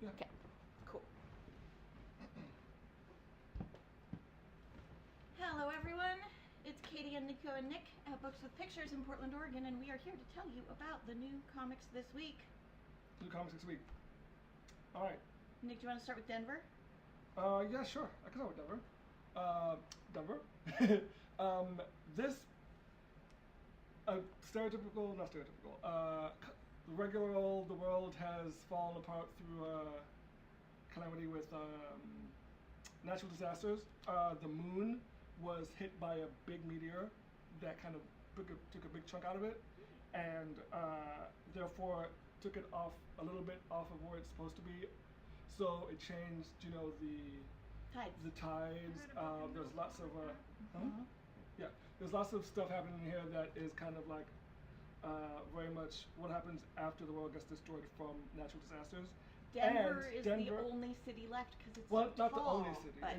Yeah. Okay, cool. Hello, everyone. It's Katie and Nico and Nick at Books with Pictures in Portland, Oregon, and we are here to tell you about the new comics this week. New comics this week. All right. Nick, do you want to start with Denver? Yeah, sure. I can start with Denver. Denver. This stereotypical, not stereotypical. The regular old, the world has fallen apart through calamity with natural disasters. The moon was hit by a big meteor that kind of took a big chunk out of it, and therefore took it off a little bit off of where it's supposed to be. So it changed, the tides. There's lots of yeah. There's lots of stuff happening here that is kind of like very much what happens after the world gets destroyed from natural disasters. Denver is the only city left because it's well, so not tall, the only city. But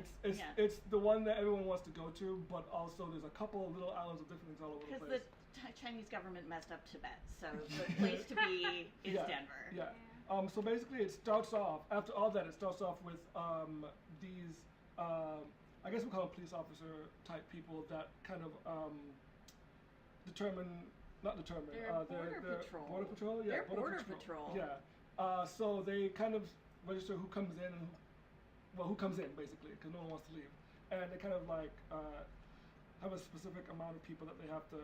It's the one that everyone wants to go to, but also there's a couple of little islands of different things all over the place. Because the Chinese government messed up Tibet, so the place to be is Denver. Yeah. So basically, it starts off after all that. It starts off with these. I guess we call them police officer type people that kind of determine. Not determine. They're border patrol. Border patrol. Yeah. They're border patrol. Yeah. So they kind of register who comes in and who comes in basically because no one wants to leave, and they kind of like have a specific amount of people that they have to.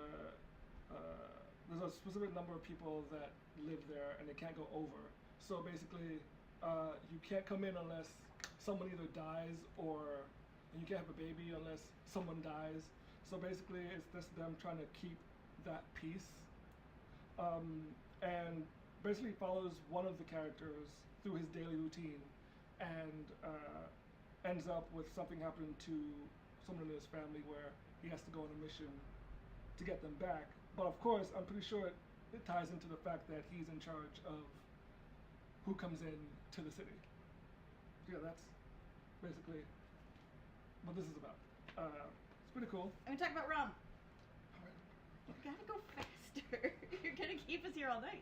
There's a specific number of people that live there, and they can't go over. So basically, you can't come in unless someone either dies and you can't have a baby unless someone dies. So basically, it's just them trying to keep that peace, and basically follows one of the characters through his daily routine, and ends up with something happening to someone in his family where he has to go on a mission to get them back. But of course, I'm pretty sure it ties into the fact that he's in charge of who comes in to the city. Yeah, that's basically what this is about. It's pretty cool. I'm gonna talk about rum. All right. You gotta go faster. You're gonna keep us here all night.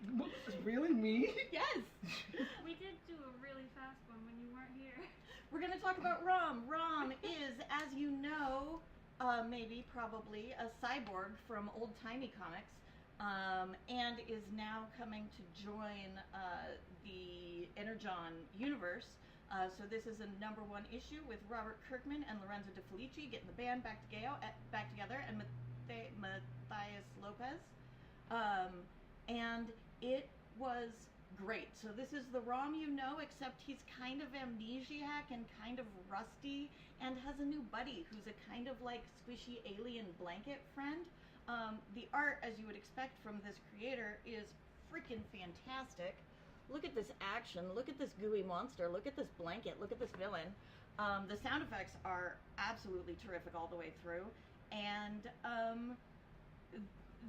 Really, me? Yes. We did do a really fast one when you weren't here. We're gonna talk about rum. Rum is, as you know, maybe, probably, a cyborg from old-timey comics, and is now coming to join the Energon universe. So this is a #1 issue with Robert Kirkman and Lorenzo De Felici getting the band back together, and Matthias Lopez. And it was great. So this is the Rom you know, except he's kind of amnesiac and kind of rusty and has a new buddy who's a kind of like squishy alien blanket friend. The art, as you would expect from this creator, is freaking fantastic. Look at this action, look at this gooey monster, look at this blanket, look at this villain. The sound effects are absolutely terrific all the way through, and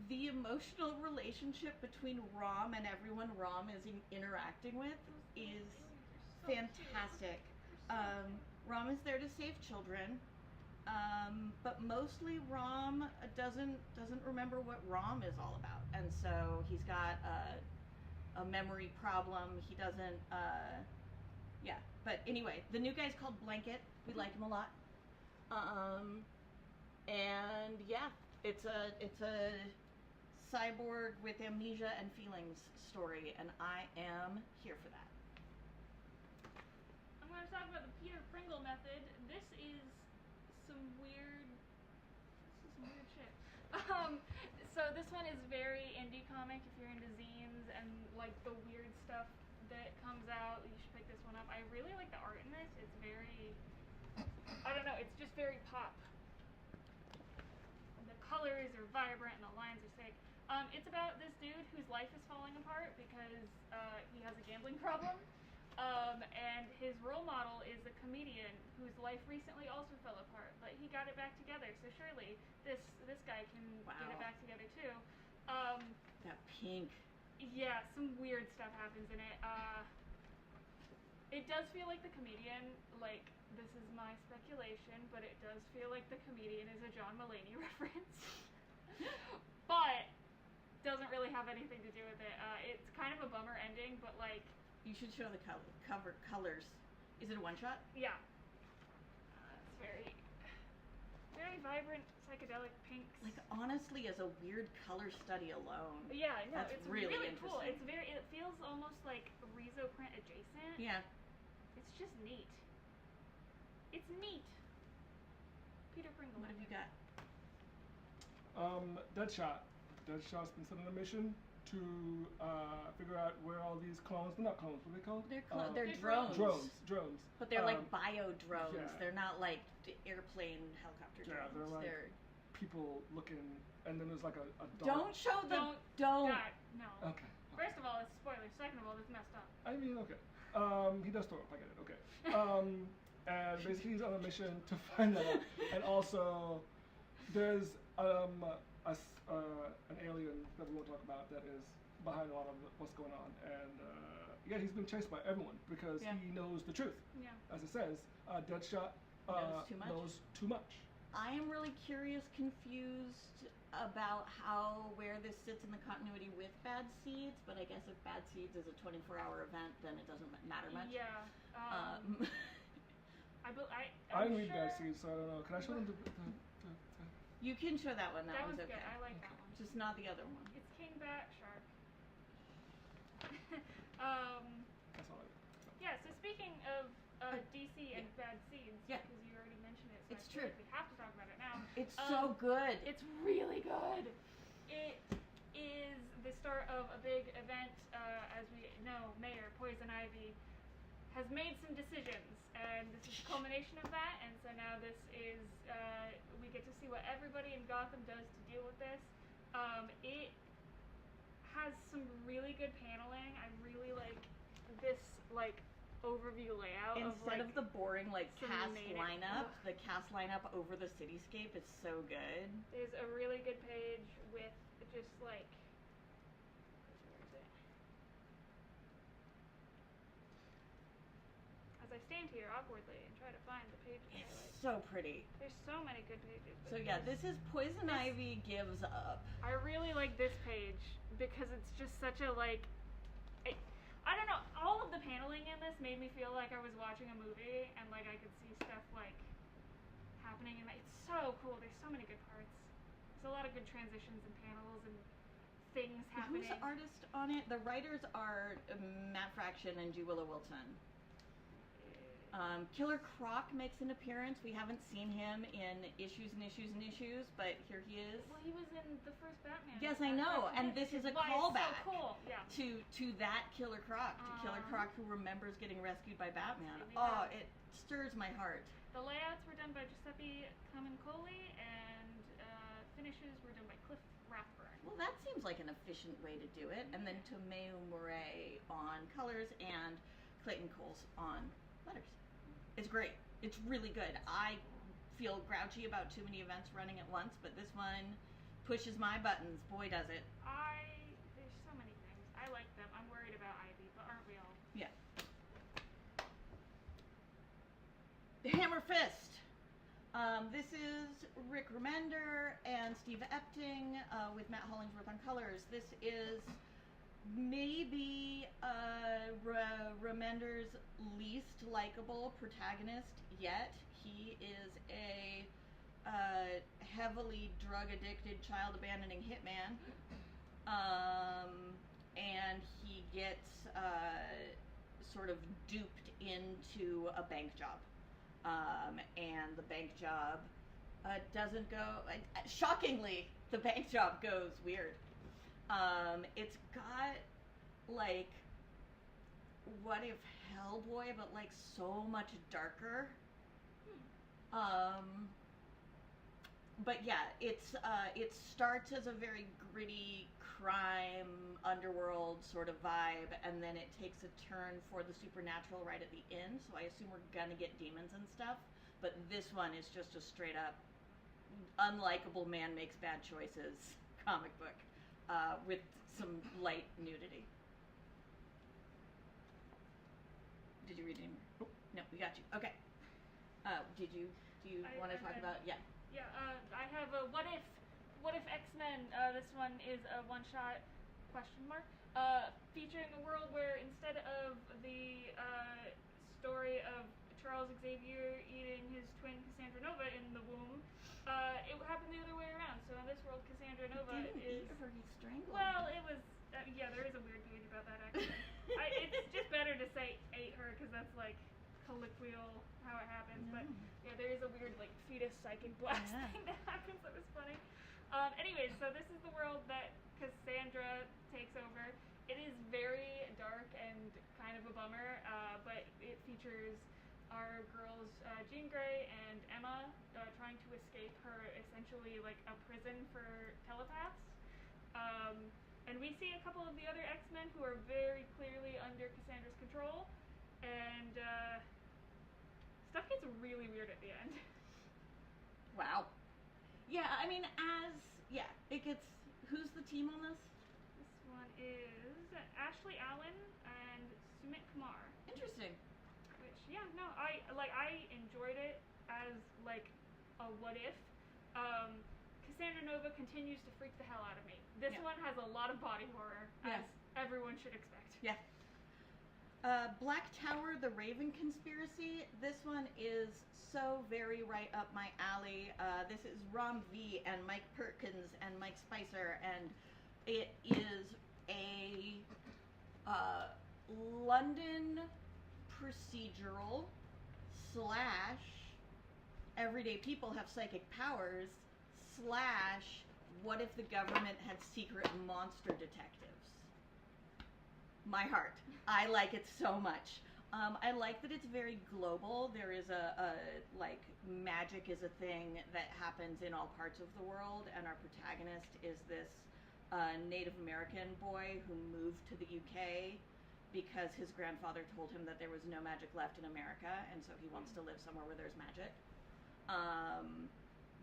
the emotional relationship between Rom and everyone Rom is interacting with is fantastic. Rom is there to save children, but mostly Rom doesn't remember what Rom is all about, and so he's got a memory problem. He doesn't. Yeah, but anyway, the new guy's called Blanket. We like him a lot, and yeah, it's a cyborg with amnesia and feelings story, and I am here for that. I'm going to talk about the Peter Pringle method. This is some weird shit. So this one is very indie comic. If you're into zines and like the weird stuff that comes out, you should pick this one up. I really like the art in this. It's very, I don't know, it's just very pop. The colors are vibrant and the lines are sick. It's about this dude whose life is falling apart because he has a gambling problem. And his role model is a comedian whose life recently also fell apart, but he got it back together. So surely this guy can get it back together too. That pink. Yeah, some weird stuff happens in it. It does feel like the comedian, like, this is my speculation, but it does feel like the comedian is a John Mulaney reference. But doesn't really have anything to do with it. It's kind of a bummer ending, but like, You should show the cover colors. Is it a one shot? Yeah. It's very, very vibrant psychedelic pinks. Like honestly, as a weird color study alone. Yeah, no, that's it's really cool. interesting. It feels almost like Rezo print adjacent. Yeah. It's just neat. It's neat. Peter Pringle. What have you got? Deadshot. Deadshot's been sent on a mission to figure out where all these clones. They're not clones. What are they called? They're drones. Drones. But they're like bio drones. Yeah. They're not like airplane helicopter drones. Yeah, they're like people looking. And then there's like a dog. Don't show the. Don't. God, no. Okay. First of all, it's spoilers. Second of all, it's messed up. I mean, okay. He does throw up. I get it. Okay. And basically he's on a mission to find that out. And also, there's an alien that we won't talk about that is behind a lot of what's going on. And yeah, he's been chased by everyone because he knows the truth. Yeah. As it says, Deadshot knows too much. I am really curious, confused about where this sits in the continuity with Bad Seeds, but I guess if Bad Seeds is a 24-hour event, then it doesn't matter much. Yeah. I didn't read Bad Seeds, so I don't know. Can I show them the You can show that one. That one's okay. good. I like that one. Just not the other one. It's King Bat Shark. That's all I got. Yeah, so speaking of DC and Bad Seeds, because you already mentioned it, so it's I feel true. like we have to talk about it now. It's so good. It's really good. It is the start of a big event. As we know, Mayor Poison Ivy has made some decisions, and this is the culmination of that, and so now this is, we get to see what everybody in Gotham does to deal with this. It has some really good paneling. I really like this, like, overview layout. Instead of the boring, like, cast cinematic lineup, the cast lineup over the cityscape is so good. There's a really good page with just, like, where is it? As I stand here awkwardly and try to find the pages I It's like. so pretty. There's so many good pages. So yeah, this is Poison Ivy Gives Up. I really like this page because it's just such a, like, I don't know, all of the paneling in this made me feel like I was watching a movie and like I could see stuff like happening in it's so cool. There's so many good parts. There's a lot of good transitions and panels and things happening. Who's the artist on it? The writers are Matt Fraction and G. Willow Wilson. Killer Croc makes an appearance. We haven't seen him in issues, but here he is. Well, he was in the first Batman. Yes, I know, and this is a callback so cool. Yeah. to that Killer Croc, to Killer Croc who remembers getting rescued by Batman. Oh, it stirs my heart. The layouts were done by Giuseppe Camuncoli, and finishes were done by Cliff Rathburn. Well, that seems like an efficient way to do it. And then Tomeu Murray on colors and Clayton Coles on letters. It's great. It's really good. I feel grouchy about too many events running at once, but this one pushes my buttons. Boy, does it. There's so many things. I like them. I'm worried about Ivy, but aren't we all? Yeah. Hammer Fist. This is Rick Remender and Steve Epting with Matt Hollingsworth on colors. This is maybe Remender's least likable protagonist yet. He is a heavily drug-addicted, child-abandoning hitman, and he gets sort of duped into a bank job, and the bank job doesn't go. Shockingly, the bank job goes weird. It's got, like, What If Hellboy, but, like, so much darker. But yeah, it starts as a very gritty crime, underworld sort of vibe, and then it takes a turn for the supernatural right at the end, so I assume we're gonna get demons and stuff, but this one is just a straight up unlikable man makes bad choices comic book. With some light nudity. Did you read any more? No, we got you. Okay. Do you want to talk about? Yeah. Yeah. I have a What If X-Men. This one is a one-shot question mark. featuring a world where instead of the story of Charles Xavier eating his twin Cassandra Nova in the womb, it happened the other way around. So in this world, Cassandra Nova Didn't is... eat her, he strangled Well, her. it was... yeah, there is a weird page about that, actually. It's just better to say ate her, because that's, like, colloquial how it happens. But, yeah, there is a weird, like, fetus psychic blast thing that happens that was funny. Anyways, so this is the world that Cassandra takes over. It is very dark and kind of a bummer, but it features our girls Jean Grey and Emma trying to escape her essentially like a prison for telepaths. And we see a couple of the other X-Men who are very clearly under Cassandra's control, and stuff gets really weird at the end. Wow. Yeah, I mean, it gets. Who's the team on this? This one is Ashley Allen and Sumit Kumar. Interesting. Which, yeah, no, I enjoyed it as like a what if. Cassandra Nova continues to freak the hell out of me. This one has a lot of body horror, as everyone should expect. Yeah. Black Tower, The Raven Conspiracy. This one is so very right up my alley. This is Rom V and Mike Perkins and Mike Spicer, and it is a London procedural / everyday people have psychic powers / what if the government had secret monster detectives. My heart. I like it so much. I like that it's very global. There is like magic is a thing that happens in all parts of the world, and our protagonist is this Native American boy who moved to the UK because his grandfather told him that there was no magic left in America, and so he wants to live somewhere where there's magic.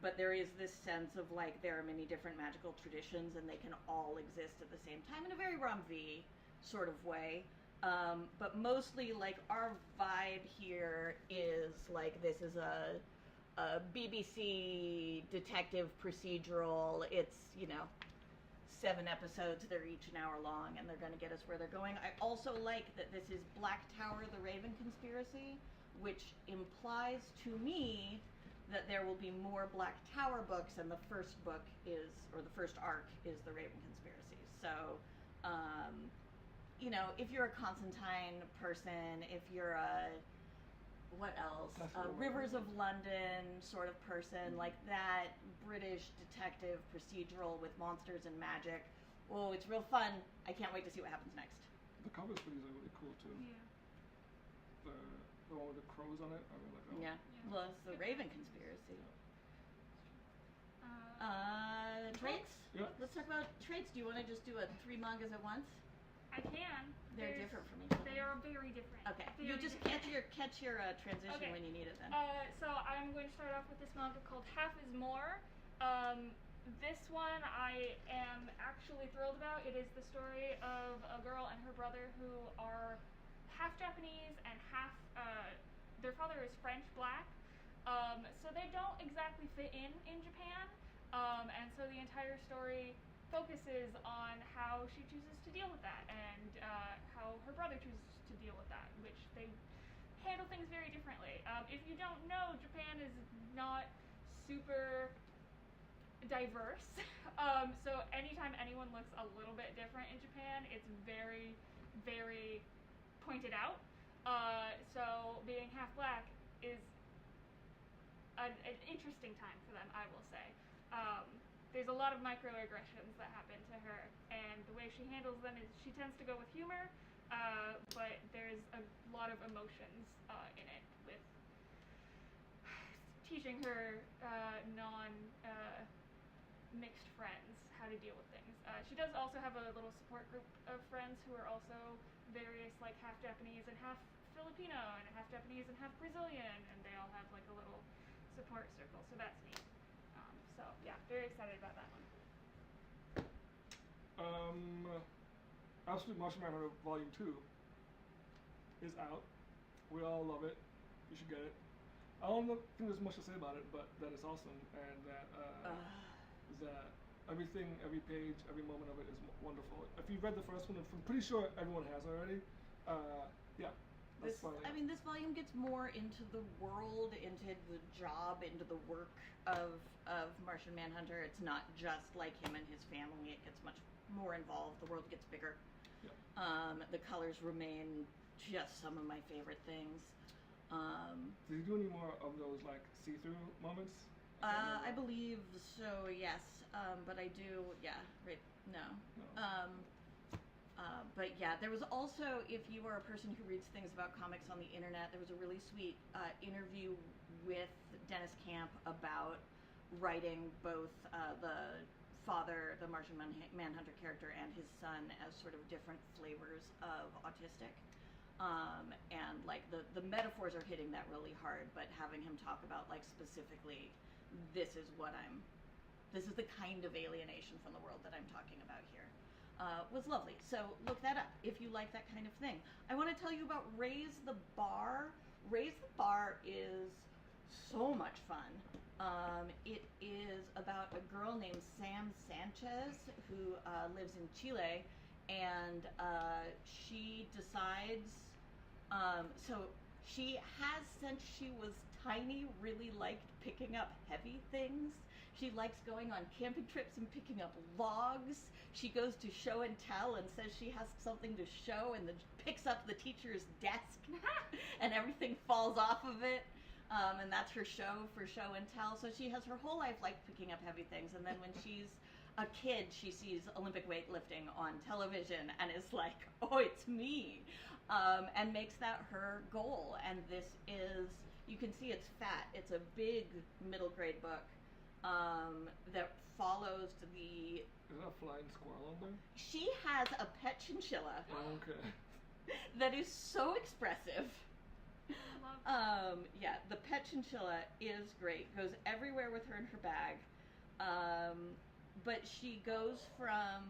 But there is this sense of like there are many different magical traditions, and they can all exist at the same time in a very Rom V sort of way. But mostly like our vibe here is like this is a BBC detective procedural. It's, 7 episodes, they're each an hour long, and they're going to get us where they're going. I also like that this is Black Tower, The Raven Conspiracy, which implies to me that there will be more Black Tower books, and the first book is, or the first arc is The Raven Conspiracy. So, if you're a Constantine person, if you're a, what else? Rivers of London sort of person, like that British detective procedural with monsters and magic. Oh, it's real fun. I can't wait to see what happens next. The covers for these are really cool too. Yeah. The one with the crows on it, I really like that one. Yeah. Well, it's the Raven Conspiracy. Traits? Yeah. Let's talk about traits. Do you want to just do 3 mangas at once? I can. They're different from each other. They are very different. Okay. Very You just different. catch your transition when you need it then. So I'm going to start off with this manga called Half is More. This one I am actually thrilled about. It is the story of a girl and her brother who are half Japanese and half, their father is French black. So they don't exactly fit in Japan. And so the entire story focuses on how she chooses to deal with that, and how her brother chooses to deal with that, which they handle things very differently. If you don't know, Japan is not super diverse. So anytime anyone looks a little bit different in Japan, it's very, very pointed out. So being half black is an interesting time for them, I will say. There's a lot of microaggressions that happen to her, and the way she handles them is she tends to go with humor, but there's a lot of emotions in it, with teaching her non-mixed friends how to deal with things. She does also have a little support group of friends who are also various, like half Japanese and half Filipino, and half Japanese and half Brazilian, and they all have like a little support circle, so that's neat. So yeah, very excited about that one. Absolute Martian Manhunter Volume 2 is out. We all love it. You should get it. I don't think there's much to say about it, but that it's awesome, and that Everything, every page, every moment of it is wonderful. If you've read the first one, which I'm pretty sure everyone has already, yeah. This volume gets more into the world, into the job, into the work of Martian Manhunter. It's not just like him and his family. It gets much more involved. The world gets bigger. Yeah. The colors remain just some of my favorite things. Did you do any more of those like see-through moments? I believe so, yes. But I do, no. But yeah, there was also, if you are a person who reads things about comics on the internet, there was a really sweet interview with Dennis Camp about writing both the father, the Martian Manhunter character, and his son as sort of different flavors of autistic. And like the metaphors are hitting that really hard, but having him talk about like specifically, this is the kind of alienation from the world that I'm talking about here. Was lovely. So look that up if you like that kind of thing. I want to tell you about Raise the Bar. Raise the Bar is so much fun. It is about a girl named Sam Sanchez who lives in Chile, and she decides, so she has, since she was tiny, really liked picking up heavy things. She likes going on camping trips and picking up logs. She goes to show and tell and says she has something to show, and then picks up the teacher's desk and everything falls off of it. And that's her show for show and tell. So she has her whole life like picking up heavy things. And then when she's a kid, she sees Olympic weightlifting on television and is like, oh, it's me. And makes that her goal. And this is, you can see it's fat. It's a big middle grade book that follows the... Is that a flying squirrel in there? She has a pet chinchilla. Oh, okay. That is so expressive. Yeah, the pet chinchilla is great. Goes everywhere with her in her bag. But she goes from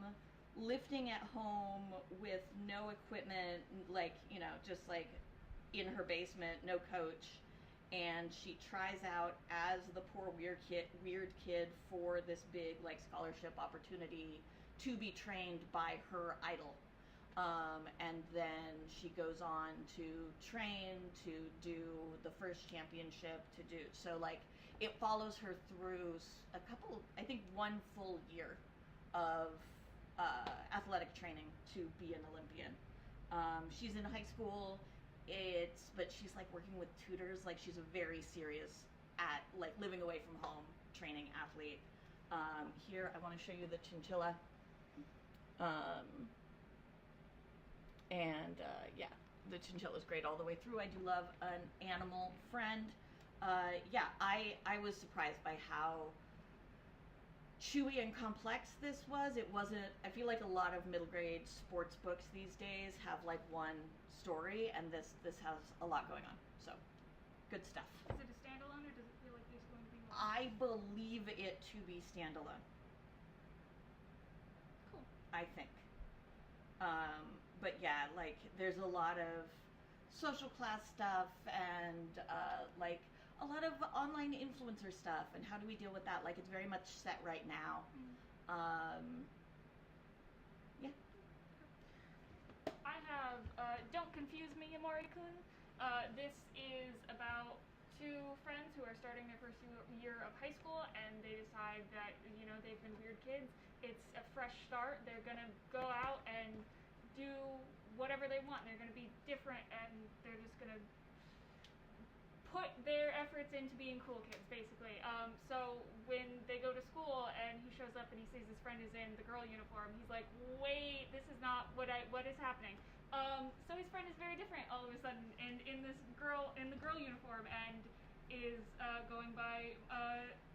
lifting at home with no equipment, like, you know, just like in her basement, no coach, and she tries out as the poor weird kid for this big like scholarship opportunity to be trained by her idol. And then she goes on to train to do the first championship, to do, so like it follows her through a couple, I think 1 full year of athletic training to be an Olympian. She's in high school, but she's like working with tutors, like she's a very serious at like living away from home training athlete. Here I want to show you the chinchilla. Yeah, the chinchilla is great all the way through. I do love an animal friend. Yeah, I was surprised by how chewy and complex this was. It wasn't, I feel like a lot of middle grade sports books these days have like one story, and this has a lot going on. So, good stuff. Is it a standalone, or does it feel like there's going to be more? I believe it to be standalone. Cool. I think. But yeah, like there's a lot of social class stuff and like a lot of online influencer stuff, and how do we deal with that? Like it's very much set right now. Yeah. I have Don't Confuse Me, Yamori-kun. This is about 2 friends who are starting their first year of high school, and they decide that, you know, they've been weird kids. It's a fresh start. They're gonna go out and do whatever they want. They're gonna be different, and they're just gonna put their efforts into being cool kids, basically. So when they go to school and he shows up and he sees his friend is in the girl uniform, he's like, wait, this is not what is happening. So his friend is very different all of a sudden, and in the girl uniform, and is going by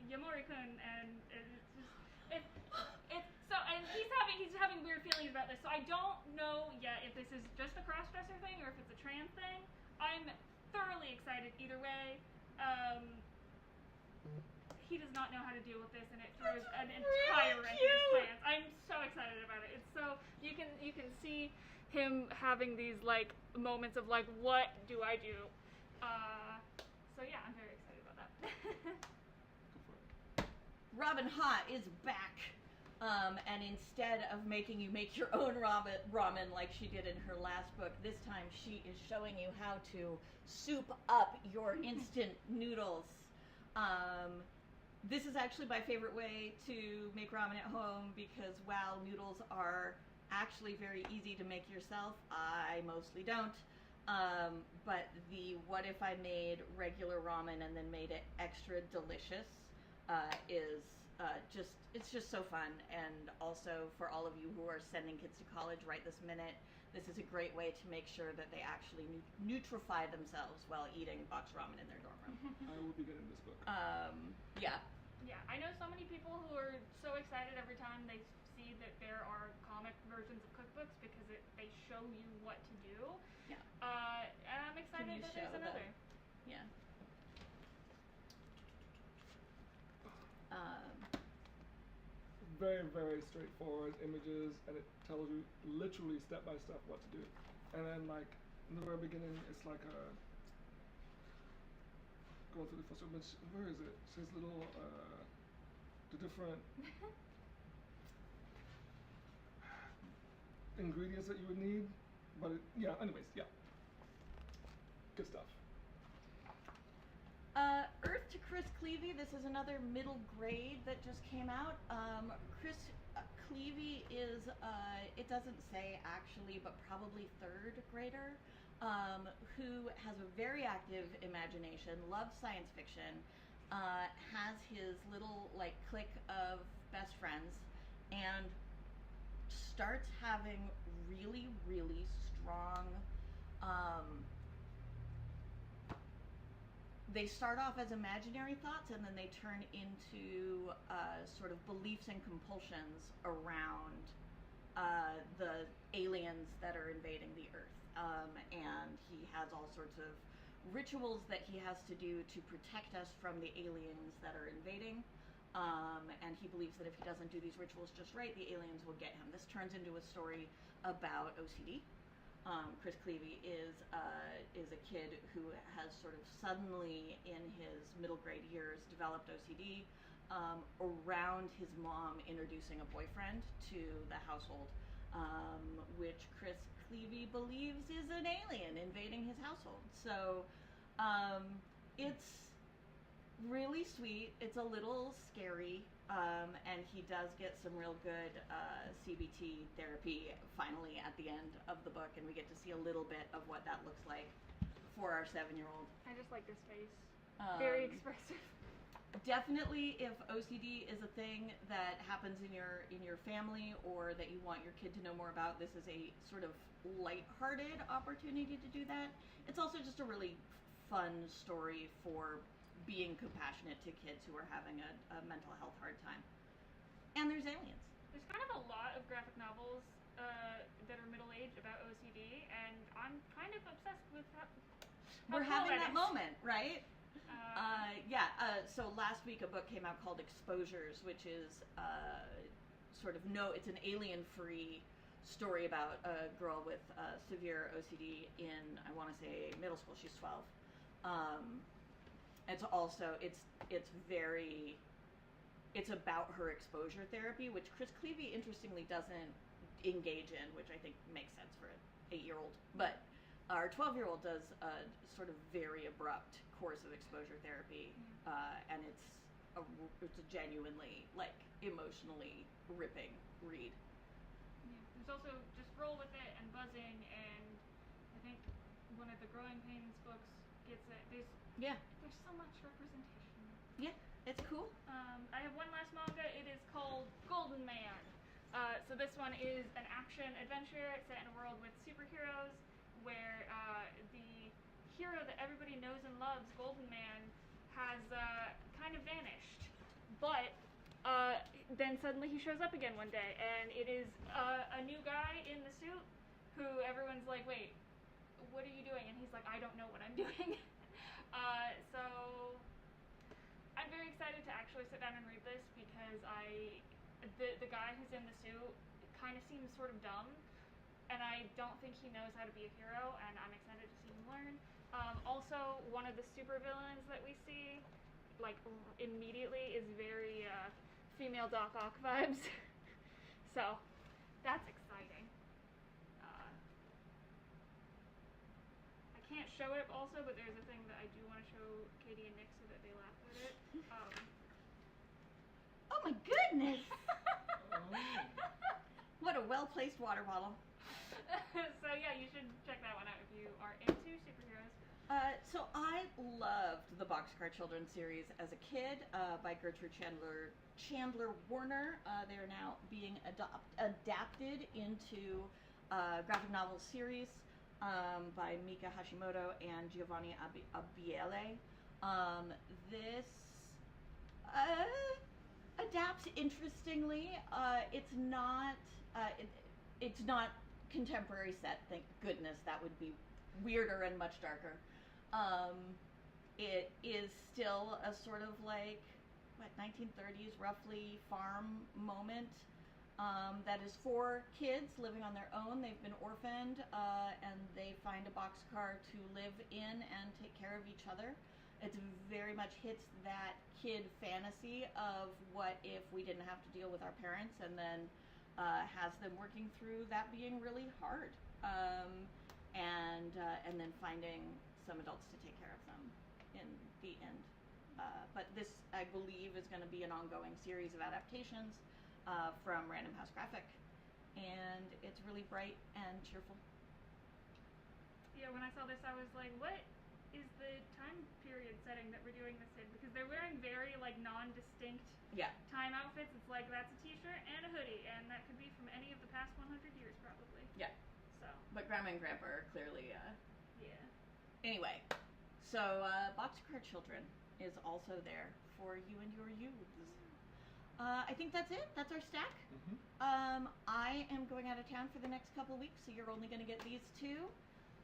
Yamori-kun, and and he's having weird feelings about this. So I don't know yet if this is just a cross-dresser thing or if it's a trans thing. I'm thoroughly excited either way. He does not know how to deal with this, and it throws an entire wrench in his plans. I'm so excited about it. It's so you can see him having these like moments of like, what do I do? So yeah, I'm very excited about that. Robin Hot is back. And instead of making you make your own ramen like she did in her last book, this time she is showing you how to soup up your instant noodles. This is actually my favorite way to make ramen at home because while noodles are actually very easy to make yourself, I mostly don't. But the what if I made regular ramen and then made it extra delicious is it's just so fun. And also for all of you who are sending kids to college right this minute, this is a great way to make sure that they actually nutrify themselves while eating box ramen in their dorm room. I will be getting this book. Yeah. Yeah, I know so many people who are so excited every time they see that there are comic versions of cookbooks because they show you what to do. Yeah. And I'm excited that there's another. Yeah. Very, very straightforward images, and it tells you literally step by step what to do. And then, like in the very beginning, it's like going through the first image. Where is it? It says little the different ingredients that you would need. But anyways, yeah, good stuff. Earth to Chris Cleavey. This is another middle grade that just came out. Chris Cleavey is, it doesn't say actually, but probably third grader, who has a very active imagination, loves science fiction, has his little clique of best friends, and starts having really, really strong, they start off as imaginary thoughts and then they turn into sort of beliefs and compulsions around the aliens that are invading the Earth. And he has all sorts of rituals that he has to do to protect us from the aliens that are invading. And he believes that if he doesn't do these rituals just right, the aliens will get him. This turns into a story about OCD. Chris Cleavey is a kid who has sort of suddenly, in his middle grade years, developed OCD around his mom introducing a boyfriend to the household, which Chris Cleavey believes is an alien invading his household. So it's really sweet. It's a little scary. And he does get some real good CBT therapy finally at the end of the book, and we get to see a little bit of what that looks like for our 7-year-old. I just like this face. Very expressive. Definitely, if OCD is a thing that happens in your family or that you want your kid to know more about, this is a sort of lighthearted opportunity to do that. It's also just a really fun story for being compassionate to kids who are having a mental health hard time. And there's aliens. There's kind of a lot of graphic novels that are middle-aged about OCD, and I'm kind of obsessed with that. We're having that moment, right? So last week a book came out called Exposures, which is it's an alien-free story about a girl with severe OCD in, I want to say, middle school. She's 12. It's about her exposure therapy, which Chris Cleavey interestingly doesn't engage in, which I think makes sense for an 8-year-old. But our 12-year-old does a sort of very abrupt course of exposure therapy, and it's a genuinely emotionally ripping read. Yeah. There's also Just Roll With It and Buzzing, and I think one of the Growing Pains books gets it. There's so much representation. Yeah, it's cool. I have one last manga. It is called Golden Man. So this one is an action adventure set in a world with superheroes where the hero that everybody knows and loves, Golden Man, has kind of vanished. But then suddenly he shows up again one day, and it is a new guy in the suit who everyone's like, wait, what are you doing? And he's like, I don't know what I'm doing. So I'm very excited to actually sit down and read this because the guy who's in the suit kind of seems sort of dumb, and I don't think he knows how to be a hero, and I'm excited to see him learn. Also, one of the supervillains that we see, immediately is very female Doc Ock vibes. So that's exciting. I can't show it also, but there's a thing that I do want to show Katie and Nick so that they laugh at it. Oh my goodness! Oh. What a well-placed water bottle. So yeah, you should check that one out if you are into superheroes. So I loved the Boxcar Children series as a kid by Gertrude Chandler Warner. They are now being adapted into graphic novel series by Mika Hashimoto and Giovanni Abiele. This adapts interestingly. It's not contemporary set. Thank goodness. That would be weirder and much darker. It is still a sort of like 1930s roughly farm moment that is for kids living on their own. They've been orphaned and they find a boxcar to live in and take care of each other. It very much hits that kid fantasy of what if we didn't have to deal with our parents, and then has them working through that being really hard, and then finding some adults to take care of them in the end. But this, I believe, is going to be an ongoing series of adaptations from Random House Graphic, and it's really bright and cheerful. Yeah, when I saw this, I was like, what is the time period setting that we're doing this in? Because they're wearing very like non-distinct time outfits. It's like that's a t-shirt and a hoodie, and that could be from any of the past 100 years probably. Yeah. So. But Grandma and Grandpa are clearly Yeah. Anyway, so Boxcar Children is also there for you and your youths. I think that's it. That's our stack. Mm-hmm. I am going out of town for the next couple weeks, so you're only going to get these two.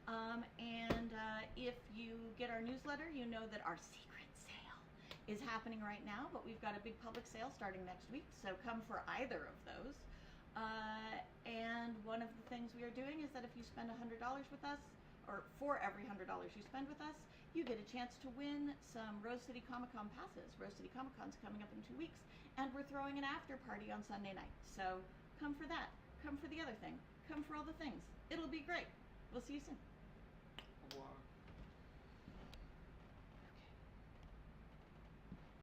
And if you get our newsletter, you know that our secret sale is happening right now, but we've got a big public sale starting next week, so come for either of those. And one of the things we are doing is that if you spend $100 with us, or for every $100 you spend with us, you get a chance to win some Rose City Comic Con passes. Rose City Comic Con's coming up in 2 weeks, and we're throwing an after party on Sunday night. So come for that. Come for the other thing. Come for all the things. It'll be great. We'll see you soon. Au revoir.